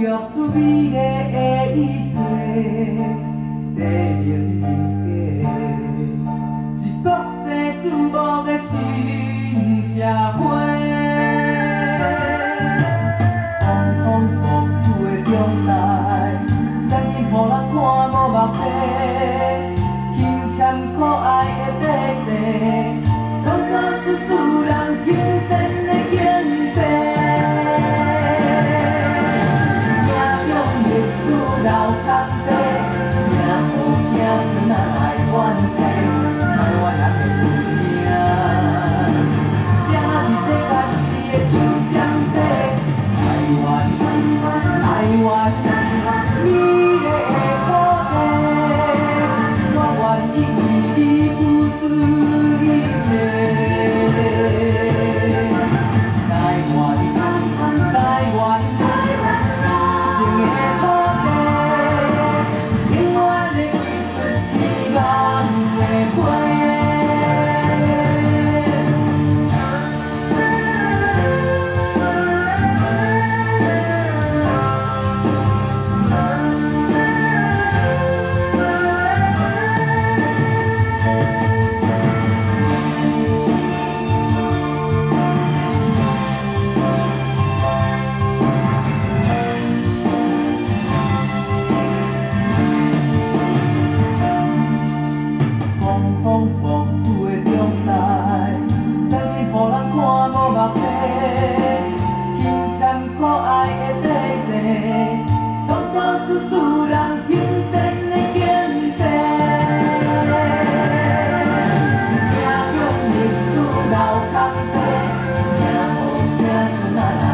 出美丽的意志，地灵人家，是国际注目的新社会。风风雨雨的中台，曾经予人看无目地，轻欠可爱的白世，创造出使人兴盛的经济。 老扛背，命有命顺啊来完成，台湾人的运命，正伫在家己的手掌底。台湾，台湾，美丽的土地，我愿意为你付出一切。台湾，台湾，神圣的土地。 永远会开出希望的花。风风雨雨的中台，曾经予人看无目地，轻欠可爱的白世，创造出使人兴盛的经济。命中历史留空白，命有命顺啊来